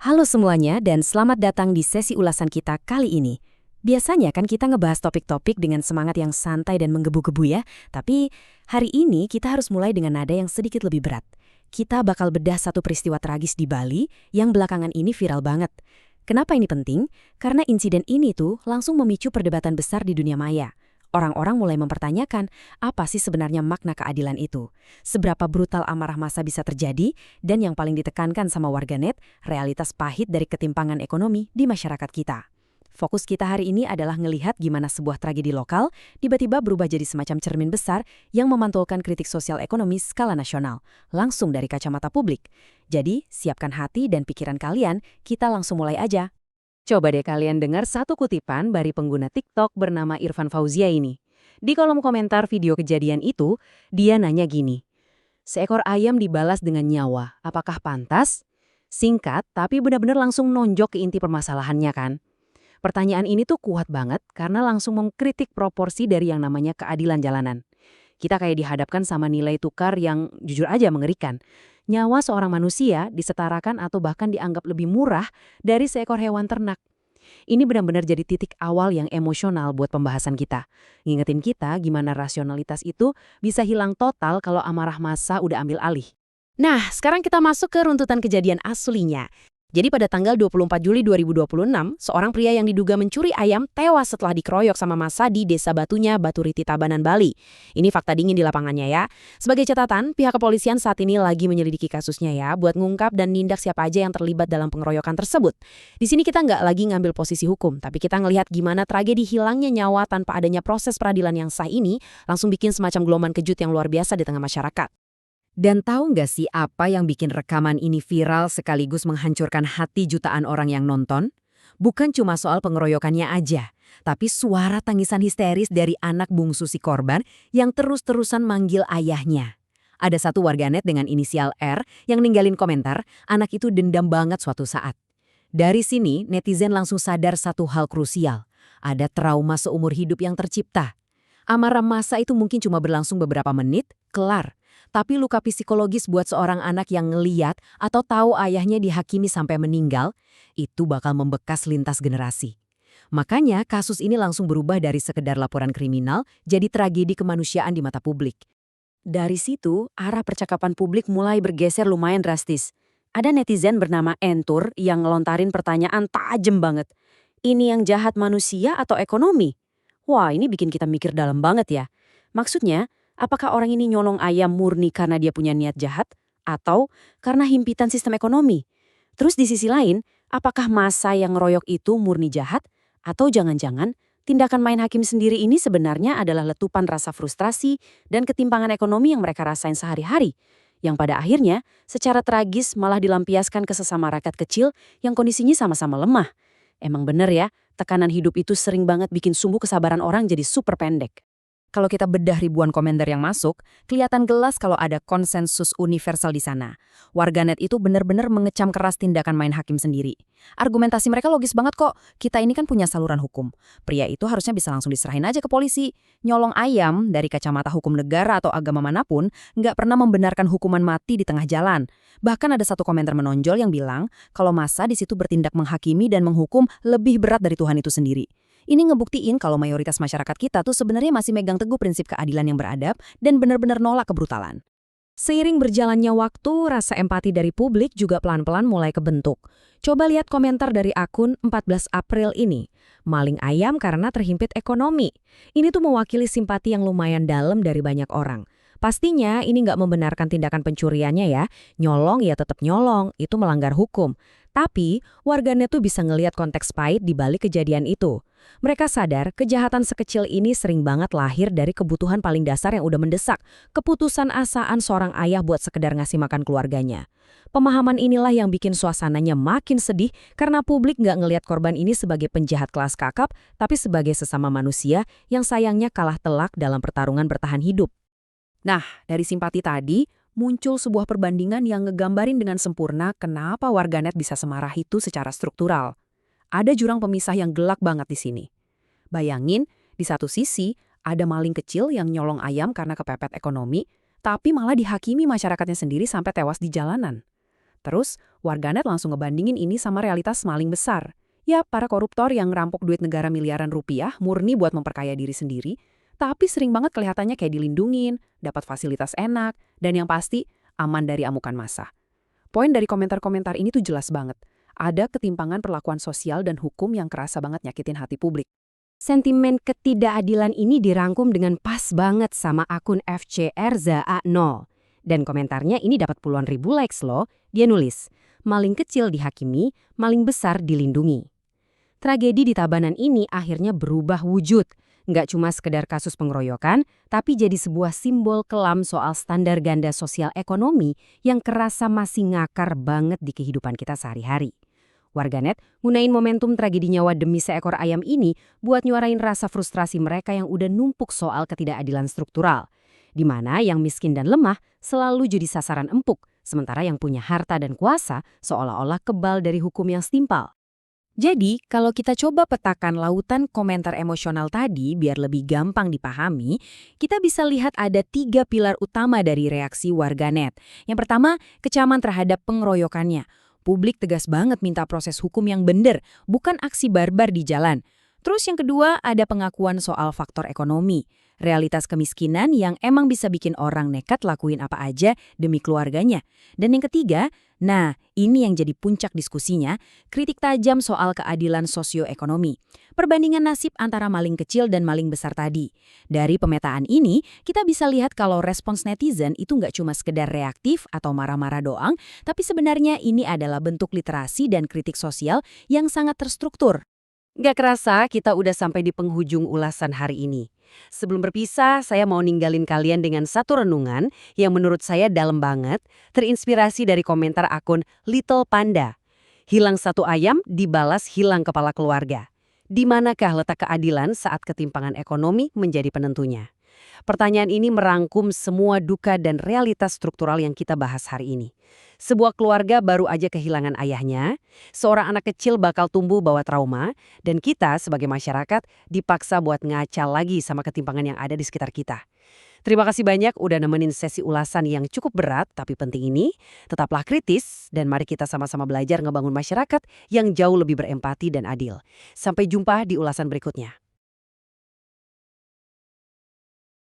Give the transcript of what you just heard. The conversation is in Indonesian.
Halo semuanya dan selamat datang di sesi ulasan kita kali ini. Biasanya kan kita ngebahas topik-topik dengan semangat yang santai dan menggebu-gebu ya, tapi hari ini kita harus mulai dengan nada yang sedikit lebih berat. Kita bakal bedah satu peristiwa tragis di Bali yang belakangan ini viral banget. Kenapa ini penting? Karena insiden ini tuh langsung memicu perdebatan besar di dunia maya. Orang-orang mulai mempertanyakan apa sih sebenarnya makna keadilan itu. Seberapa brutal amarah massa bisa terjadi, dan yang paling ditekankan sama warganet, realitas pahit dari ketimpangan ekonomi di masyarakat kita. Fokus kita hari ini adalah ngelihat gimana sebuah tragedi lokal tiba-tiba berubah jadi semacam cermin besar yang memantulkan kritik sosial ekonomi skala nasional, langsung dari kacamata publik. Jadi, siapkan hati dan pikiran kalian, kita langsung mulai aja. Coba deh kalian dengar satu kutipan dari pengguna TikTok bernama Irfan Fauzia ini. Di kolom komentar video kejadian itu, dia nanya gini, seekor ayam dibalas dengan nyawa, apakah pantas? Singkat, tapi benar-benar langsung nonjok ke inti permasalahannya kan? Pertanyaan ini tuh kuat banget karena langsung mengkritik proporsi dari yang namanya keadilan jalanan. Kita kayak dihadapkan sama nilai tukar yang jujur aja mengerikan. Nyawa seorang manusia disetarakan atau bahkan dianggap lebih murah dari seekor hewan ternak. Ini benar-benar jadi titik awal yang emosional buat pembahasan kita. Ngingetin kita gimana rasionalitas itu bisa hilang total kalau amarah massa udah ambil alih. Nah, sekarang kita masuk ke runtutan kejadian aslinya. Jadi pada tanggal 24 Juli 2026, seorang pria yang diduga mencuri ayam tewas setelah dikeroyok sama massa di Desa Batunya, Baturiti, Tabanan, Bali. Ini fakta dingin di lapangannya ya. Sebagai catatan, pihak kepolisian saat ini lagi menyelidiki kasusnya ya, buat ngungkap dan nindak siapa aja yang terlibat dalam pengeroyokan tersebut. Di sini kita nggak lagi ngambil posisi hukum, tapi kita ngelihat gimana tragedi hilangnya nyawa tanpa adanya proses peradilan yang sah ini langsung bikin semacam gelombang kejut yang luar biasa di tengah masyarakat. Dan tahu nggak sih apa yang bikin rekaman ini viral sekaligus menghancurkan hati jutaan orang yang nonton? Bukan cuma soal pengeroyokannya aja, tapi suara tangisan histeris dari anak bungsu si korban yang terus-terusan manggil ayahnya. Ada satu warganet dengan inisial R yang ninggalin komentar, anak itu dendam banget suatu saat. Dari sini, netizen langsung sadar satu hal krusial. Ada trauma seumur hidup yang tercipta. Amarah massa itu mungkin cuma berlangsung beberapa menit, kelar. Tapi luka psikologis buat seorang anak yang ngeliat atau tahu ayahnya dihakimi sampai meninggal, itu bakal membekas lintas generasi. Makanya kasus ini langsung berubah dari sekedar laporan kriminal jadi tragedi kemanusiaan di mata publik. Dari situ, arah percakapan publik mulai bergeser lumayan drastis. Ada netizen bernama Entur yang ngelontarin pertanyaan tajam banget. Ini yang jahat manusia atau ekonomi? Wah, ini bikin kita mikir dalam banget ya. Maksudnya, apakah orang ini nyolong ayam murni karena dia punya niat jahat? Atau karena himpitan sistem ekonomi? Terus di sisi lain, apakah massa yang ngeroyok itu murni jahat? Atau jangan-jangan tindakan main hakim sendiri ini sebenarnya adalah letupan rasa frustrasi dan ketimpangan ekonomi yang mereka rasain sehari-hari? Yang pada akhirnya secara tragis malah dilampiaskan ke sesama rakyat kecil yang kondisinya sama-sama lemah. Emang bener ya, tekanan hidup itu sering banget bikin sumbu kesabaran orang jadi super pendek. Kalau kita bedah ribuan komentar yang masuk, kelihatan jelas kalau ada konsensus universal di sana. Warganet itu benar-benar mengecam keras tindakan main hakim sendiri. Argumentasi mereka logis banget kok, kita ini kan punya saluran hukum. Pria itu harusnya bisa langsung diserahin aja ke polisi. Nyolong ayam dari kacamata hukum negara atau agama manapun, nggak pernah membenarkan hukuman mati di tengah jalan. Bahkan ada satu komentar menonjol yang bilang, kalau massa di situ bertindak menghakimi dan menghukum lebih berat dari Tuhan itu sendiri. Ini ngebuktiin kalau mayoritas masyarakat kita tuh sebenarnya masih megang teguh prinsip keadilan yang beradab dan benar-benar nolak kebrutalan. Seiring berjalannya waktu, rasa empati dari publik juga pelan-pelan mulai kebentuk. Coba lihat komentar dari akun 14 April ini. Maling ayam karena terhimpit ekonomi. Ini tuh mewakili simpati yang lumayan dalam dari banyak orang. Pastinya ini nggak membenarkan tindakan pencuriannya ya. Nyolong ya tetap nyolong, itu melanggar hukum. Tapi, warganet tuh bisa ngelihat konteks pahit di balik kejadian itu. Mereka sadar kejahatan sekecil ini sering banget lahir dari kebutuhan paling dasar yang udah mendesak, keputusan asaan seorang ayah buat sekedar ngasih makan keluarganya. Pemahaman inilah yang bikin suasananya makin sedih karena publik nggak ngelihat korban ini sebagai penjahat kelas kakap, tapi sebagai sesama manusia yang sayangnya kalah telak dalam pertarungan bertahan hidup. Nah, dari simpati tadi, muncul sebuah perbandingan yang ngegambarin dengan sempurna kenapa warganet bisa semarah itu secara struktural. Ada jurang pemisah yang gelap banget di sini. Bayangin, di satu sisi ada maling kecil yang nyolong ayam karena kepepet ekonomi, tapi malah dihakimi masyarakatnya sendiri sampai tewas di jalanan. Terus, warganet langsung ngebandingin ini sama realitas maling besar. Ya, para koruptor yang ngerampok duit negara miliaran rupiah murni buat memperkaya diri sendiri, tapi sering banget kelihatannya kayak dilindungin, dapat fasilitas enak, dan yang pasti aman dari amukan massa. Poin dari komentar-komentar ini tuh jelas banget. Ada ketimpangan perlakuan sosial dan hukum yang kerasa banget nyakitin hati publik. Sentimen ketidakadilan ini dirangkum dengan pas banget sama akun FCRZA0. Dan komentarnya ini dapat puluhan ribu likes loh. Dia nulis, maling kecil dihakimi, maling besar dilindungi. Tragedi di Tabanan ini akhirnya berubah wujud. Nggak cuma sekedar kasus pengeroyokan, tapi jadi sebuah simbol kelam soal standar ganda sosial ekonomi yang kerasa masih ngakar banget di kehidupan kita sehari-hari. Warganet gunain momentum tragedi nyawa demi seekor ayam ini buat nyuarain rasa frustrasi mereka yang udah numpuk soal ketidakadilan struktural. Di mana yang miskin dan lemah selalu jadi sasaran empuk, sementara yang punya harta dan kuasa seolah-olah kebal dari hukum yang setimpal. Jadi, kalau kita coba petakan lautan komentar emosional tadi biar lebih gampang dipahami, kita bisa lihat ada 3 pilar utama dari reaksi warganet. Yang pertama, kecaman terhadap pengeroyokannya. Publik tegas banget minta proses hukum yang benar, bukan aksi barbar di jalan. Terus yang kedua, ada pengakuan soal faktor ekonomi. Realitas kemiskinan yang emang bisa bikin orang nekat lakuin apa aja demi keluarganya. Dan yang ketiga, nah ini yang jadi puncak diskusinya, kritik tajam soal keadilan sosioekonomi. Perbandingan nasib antara maling kecil dan maling besar tadi. Dari pemetaan ini, kita bisa lihat kalau respons netizen itu nggak cuma sekedar reaktif atau marah-marah doang, tapi sebenarnya ini adalah bentuk literasi dan kritik sosial yang sangat terstruktur. Nggak kerasa kita udah sampai di penghujung ulasan hari ini. Sebelum berpisah, saya mau ninggalin kalian dengan satu renungan yang menurut saya dalam banget, terinspirasi dari komentar akun Little Panda. Hilang satu ayam, dibalas hilang kepala keluarga. Di manakah letak keadilan saat ketimpangan ekonomi menjadi penentunya? Pertanyaan ini merangkum semua duka dan realitas struktural yang kita bahas hari ini. Sebuah keluarga baru aja kehilangan ayahnya, seorang anak kecil bakal tumbuh bawa trauma, dan kita sebagai masyarakat dipaksa buat ngaca lagi sama ketimpangan yang ada di sekitar kita. Terima kasih banyak udah nemenin sesi ulasan yang cukup berat tapi penting ini. Tetaplah kritis dan mari kita sama-sama belajar ngebangun masyarakat yang jauh lebih berempati dan adil. Sampai jumpa di ulasan berikutnya.